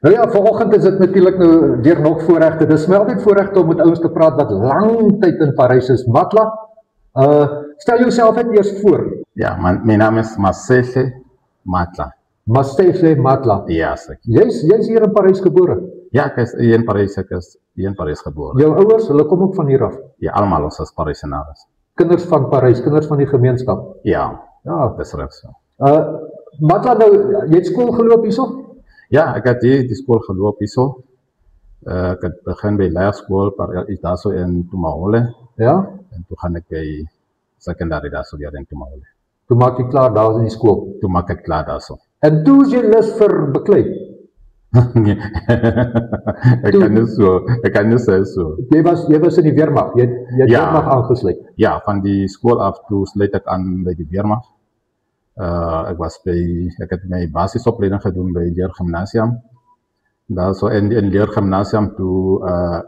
Nou ja, vanoggend is dit natuurlik nou weer nog voorregte. Dis my altyd voorregte om met ouens te praat wat lang tyd in Parys is. Matla, stel jouself net eers voor. Ja, mijn naam is Masese Matla. Masese Matla. Ja, zeker. Jy's hier in Parys gebore? Ja, ik is hier in Parys geboren. Jou ouers, hulle kom ook van hier af? Ja, allemaal ons as Parysenaars. Kinders van Parys, kinders van die gemeenskap? Ja, ja. Dat is reg so. Matla, nou, jy het skool geloop hierso? Ja, ik heb die school gelopen zo. Ik heb begin bij leerschool, maar is daar zo in Tumahole. Ja? En toen ga ik bij secondary daar zo weer in Tumahole. Toen maak je klaar daar in die school? Toen maak ik klaar daar zo. En toen is je les voor bekleed? Ik kan niet zeggen zo. Jij was in die Wehrmacht, je hebt ja, Wehrmacht aangesloten? Ja, van die school af toen sluit ik aan bij de Wehrmacht. Ik heb mijn basisopleiding gedaan bij Leergymnasium. Daar zo in Leergymnasium,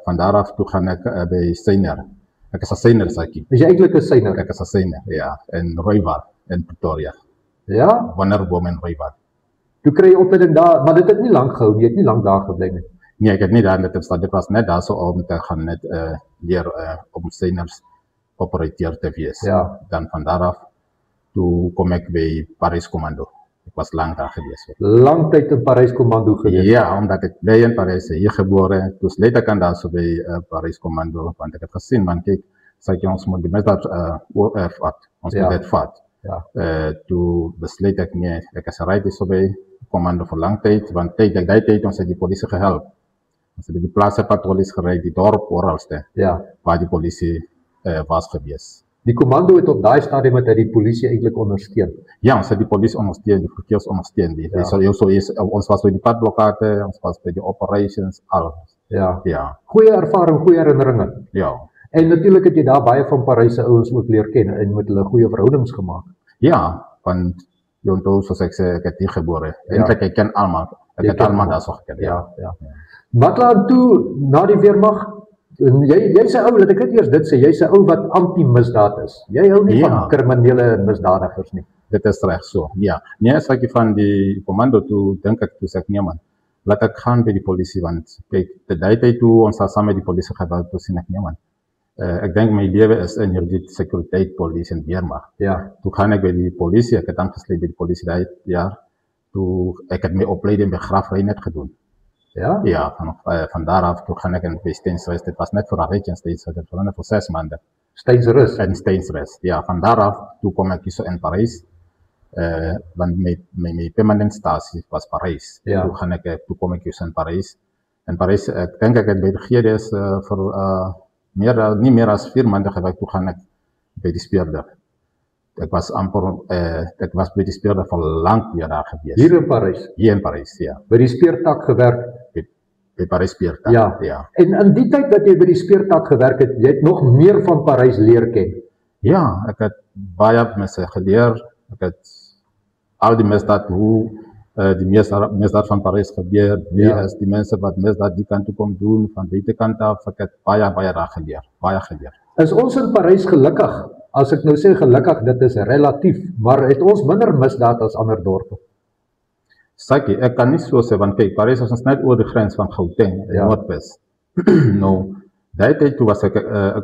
van daaraf toe ga ik bij Seiner. Ik is een Seiner, zeg ik. Is je eigenlijk een Seiner? Ik is een Seiner, ja. In Rooiwaard, in Pretoria. Ja? Wonderboom in Rooiwaard. Toen kreeg je opleiding daar, maar dit het niet lang gehouden, je hebt niet lang daar gebleven. Nee, ik heb niet daar net gestaan. Dit was net daar zo om te gaan net leren om Seiners operateur te wees. Ja. Dan van daaraf. Toen kom ik bij Parijs Commando. Ik was lang daar geweest. Lang tijd in Parijs Commando geweest? Ja, omdat ik bij in Parijs hier geboren. Dus later kan daar zo bij Parijs Commando. Want ik heb gezien, man, kijk, zeg je ons moet de misdaad vat. Ons moet het vat. Ja. Toen besluit ik niet. Ik is rijden zo bij Commando voor lang tijd. Want die tijd ons die politie gehelpt. Ons hebben die plaatsen patrollies gereden, die dorp, oralste. Ja. Waar die politie was geweest. Die commando het op daai stadium met die polisie eintlik ondersteun. Ja, ons het die polisie ondersteun, die verkeers ondersteun. Ons was bij die padblokkade, ons was bij die operations, alles. Ja. Ja. Goeie ervaring, goeie herinneringen. Ja. En natuurlijk het jy daar baie van Paryse ouens ook leer ken en met hulle goeie verhoudings gemaakt. Ja, want jy onthou soos ek sê, ek het hier gebore. Eintlik ek ken almal. Ek het almal daar so geken. Ja. Matla, toe na die Wehrmacht, jy's 'n ou, laat ek dit eers dit sê, jy's 'n ou wat anti-misdaad is. Jy hou nie van kriminele misdadigers nie. Dit is reg so. Ja. Nee, as ek van die commando toe dink ek toe sê ek nee man. Laat ek gaan by die polisie want kyk, die tyd toe ons saam met die polisie gewerk toe sien ek nee man. Ek dink my lewe is in hierdie sekuriteit, polisie en Wehrmacht. Ja. Toe gaan ek by die polisie, ek het aangesluit by die polisie daai jaar. Toe ek het my opleiding by Graafreinet gedoen. Ja? Ja, van daaraf toe gaan ik in Steinsrust. Het was net voor een weekje in Steinsrust, het was net voor 6 maanden. Steinsrust? In Steinsrust, ja. Van daaraf toe kom ik zo in Parijs. Want mijn permanent statie was Parijs. Ja. Toen kom ik in Parijs. In Parijs, ik denk dat ik bij de Gier is voor niet meer dan 4 maanden gewerkt. Toen ga ik bij de speurder. Ik was bij de speurder voor lang jaar geweest. Hier in Parijs? Hier in Parijs, ja. Bij die speurtak gewerkt? Bij Parijs speurtak, ja. En in die tijd dat je bij die speurtak gewerkt hebt, je hebt nog meer van Parijs leren kennen? Ja, ik heb baie mensen geleerd. Ik heb al die misdaad, hoe die misdaad van Parijs gebeurt, wie is die mensen wat misdaad die kant toe komen doen, van deze kant af. Ik heb baie daar geleerd, baie geleerd. Is ons in Parijs gelukkig? As ek nou sê gelukkig, dit is relatief, maar het ons minder misdaad as ander dorpe? Sakie, ek kan nie so sê, want kyk, Parijs is ons net oor die grens van Gauteng, in Noordwes. Nou, die tyd toe was ek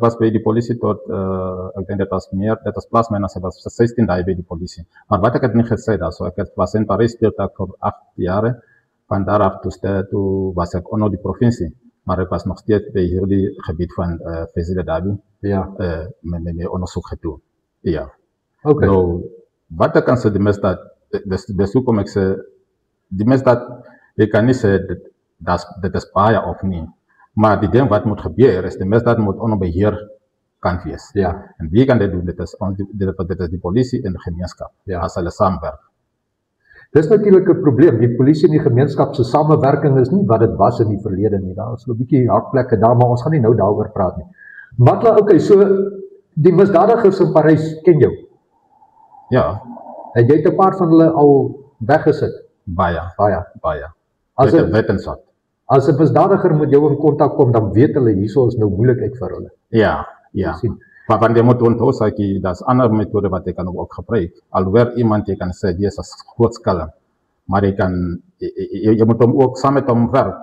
was by die polisie tot, ek dink dit was plaasmyners, ek was 16 dae by die polisie. Maar wat ek het nie gesê daar, so ek was in Parijs speeltak vir 8 jare, van daaraf toe was ek onder die provincie. Maar ik was nog steeds bij hierdie gebied van Fezile Dabi met onderzoek gedaan. Ja. Okay. Nou, wat ik kan zeggen, de misdaad, dus hoe kom ik zeggen, die misdaad, ik kan niet zeggen, dat is baie of niet. Maar die ding wat moet gebeuren, is de misdaad moet onder beheer kan wees. Ja. En wie kan dit doen? Dit is die politie en de gemeenschap, als hulle samenwerken. Dis natuurlik 'n probleem. Die polisie en die gemeenskap se samewerking is nie wat dit was in die verlede nie. Daar is 'n bietjie hakplekke daar, maar ons gaan nie nou daaroor praat nie. Matla, okay, so die misdadigers in Parijs ken jou? Ja. En jy het 'n paar van hulle al weggesit? Baie. Wetenschap. As 'n misdadiger met jou in kontak kom, dan weet hulle hierso is nou moeilikheid vir hulle. Ja. Maar van die moet onthou, dat is andere methode wat ik kan ook gebruiken. Alhoewel iemand je kan zeggen, die is groot scala, maar je kan jy moet hom ook saam met hom werk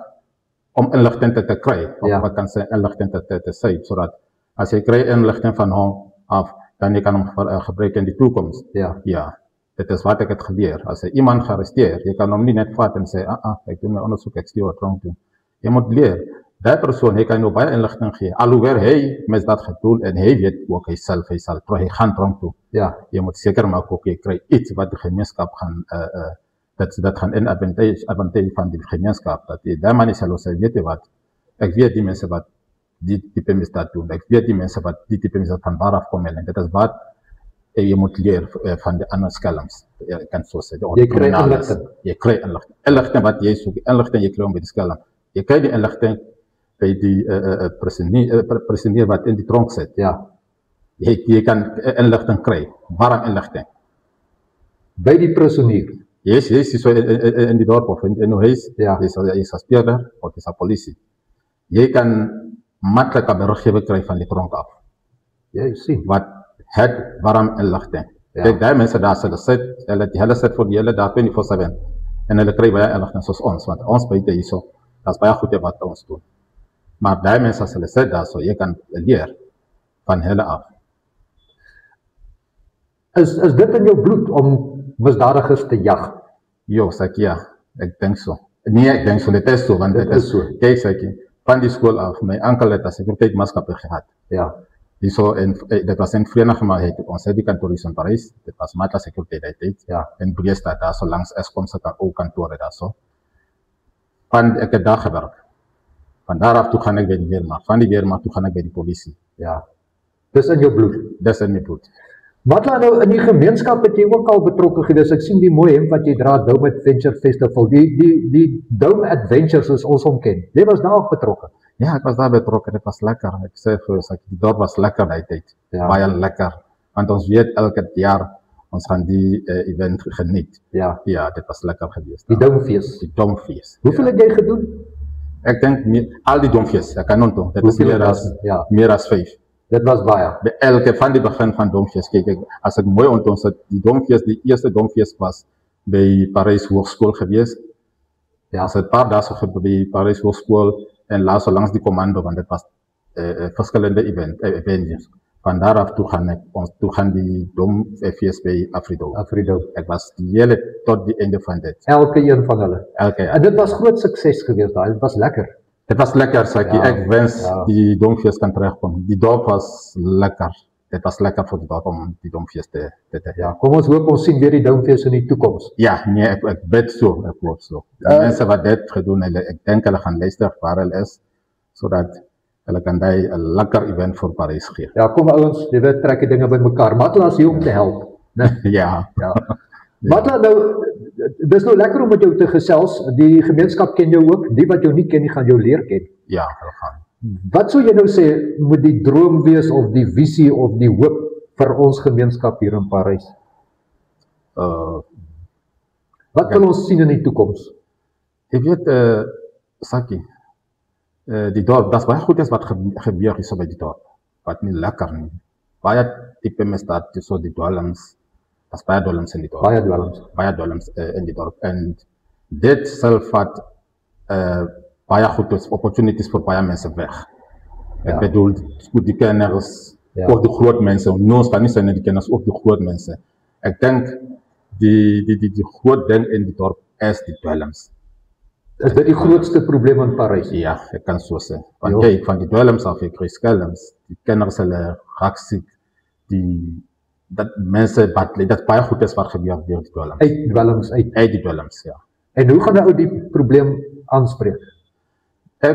om inligting te kry, of Ja. wat kan sy inligting te sê, sodat as jy kry inligting van hom af, dan jy kan hom gebruik in die toekoms. Ja. Ja, dit is wat ek het geleer. As jy iemand gearresteer, jy kan hom nie net vat en sê, ek doen my ondersoek, ek stuur wat tronk toe. Jy moet leer, die persoon, hy kan jou baie inligting gee, alhoewel hy misdaad gedoen en hy weet ook hy sal terug, hy gaan tronk toe. Ja. Jy moet seker maak ook, jy kry iets wat die gemeenskap gaan, dat gaan in advantage van die gemeenskap, dat die man is sal sê, weet jy wat, ek weet die mense wat die type misdaad doen, ek weet die mense wat die type misdaad van waar af kom, en dit is wat jy moet leer van die ander skelms, jy kan so sê, Jy kry inligting. Jy kry inligting, inligting wat jy soek, inligting jy kry om by die skelm, jy kry die inligting by die prisoneer wat in die tronk sit, Ja. jy kan inligting kry, waarom inligting? By die prisoneer. Jy is so in die dorp of in jou huis, Ja. jy is 'n speurder of jy is 'n polisie. Jy kan maklike beriggewing kry van die tronk af. Jy sien. Wat het warm inligting. Ja. Kyk, die mense daar sit, hulle sit vir die hele dag 24/7 en hulle kry baie inligting soos ons, want ons buite hierso, daar's baie goed wat ons doen. Maar die mense as hulle sit daar so, jy kan leer van hulle af. Is dit in jou bloed om misdadigers te jag? Jo, sê ek ja, ek dink so. Nee, ek dink so, dit is so, want Dit dit is is so. Kyk, sê ek, van die skool af, my oom het 'n sekuriteitsmaatskappy gehad. Ja. Hierso en dit was in Verenigde Maatschappij, ons het die kantoor hier in Parys, dit was Matla Sekuriteit tyd. Ja. In Breestad daar so langs Eskom se kantore daar so. Van ek het daar gewerk. Van daar af toe gaan ek by die weermag, van die weermag toe gaan ek by die polisie. Ja. Dis in jou bloed. Dis in my bloed. Matla, nou in die gemeenskap het jy ook al betrokke gewees. Ek sien die mooi hemp wat jy dra, Dome Adventure Festival. Die Dome Adventures soos ons hom ken. Jy was daar ook betrokke. Ja, ek was daar betrokke, dit was lekker. Ek sê vir jou, die dorp was lekker daai tyd. Ja. Baie lekker. Want ons weet elke jaar ons gaan die event geniet. Ja. Ja, dit was lekker geweest. Die Domefees. Die Domfees. Hoeveel het jy gedoen? Ek dink al die Domfees, ek kan onthou. Dit is Ja. meer as 5. Dit was baie. By elke van die begin van Domfees, kyk ek, as ek mooi onthou, so die Domfees, die eerste Domfees was by Parys Hoërskool geweest. Ja, as 'n paar dae so by Parys Hoërskool en laas so langs die kommando, want dit was verskillende events. Van daar af toe gaan die Domfees by Afrido. Ek was die hele tot die einde van dit. Elke een van hulle. Elke En dit was groot sukses geweest daai. Dit was lekker. Dit was lekker, Saki. Ja, Ek wens ja. die Domfees kan terugkom. Die dorp was lekker. Dit was lekker vir die dorp om die Domfees te Ja, kom ons hoop ons sien weer die Domefees in die toekoms. Ja, nee, ek bid so, ek hoop so. Die mense wat dit gedoen, ek dink hulle gaan luister waar hulle is, sodat hulle kan daai 'n lekker event vir Parys gee. Ja, kom ouens, jy weet trek die dinge bymekaar. Matla is hier om te help. Ja. Ja. Matla, nou dis nou lekker om met jou te gesels. Die gemeenskap ken jou ook. Die wat jou nie ken, die gaan jou leer ken. Ja, hulle gaan. Wat sou jy nou sê moet die droom wees of die visie of die hoop vir ons gemeenskap hier in Parys? Wat wil ons sien in die toekoms? Jy weet, Saki, die dorp, dat is baie goed is wat gebeur hier so by die dorp. Wat nie lekker nie. Baie tipe misdaad, so die dwelms, dat is baie dwelms in die dorp. Baie dwelms in die dorp. En dit self vat baie goed is, opportunities vir baie mense weg. Ek bedoel, die kenners, ook die groot mense, ons kan nie sê die kenners, ook die groot mense. Ek dink, die groot ding in die dorp is die dwelms. Is dit die grootste probleem in Parys? Ja, ek kan so sê. Want kyk, van die dwelms af, jy kry skelms, die kinders hulle raak siek, dat mense dat baie goed is wat gebeur deur die dwelms. Uit dwelms uit. Uit die dwelms, ja. En hoe gaan nou die probleem aanspreek?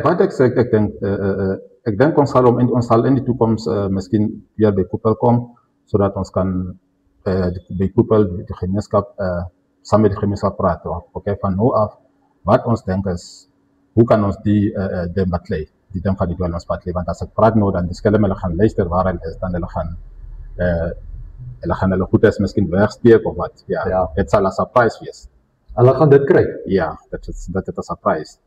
Wat ek sê, ek dink ons sal in die toekoms miskien weer by Koepel kom, sodat ons kan by Koepel die gemeenskap saam met die gemeenskap praat. Okay, van nou af, wat ons dink is, hoe kan ons die batlei, die ding van die dwelms batlei, want as ek praat nou, dan die skelm hulle gaan luister waar hulle is, dan hulle gaan hulle goed is miskien wegsteek of wat. Ja. Dit sal 'n surprise wees. Hulle gaan dit kry. Ja, dit is 'n surprise.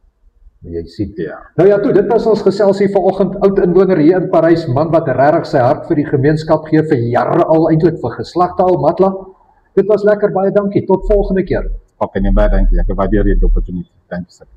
Jy sien. Ja. Nou ja, toe, dit was ons geselsie vanoggend, oud inwoner hier in Parys, man wat regtig sy hart vir die gemeenskap gee vir jare al, eintlik vir geslagte al, Matla. Dit was lekker, baie dankie. Tot volgende keer. Okay, baie dankie. Ek waardeer die opportunity. Dankie sir.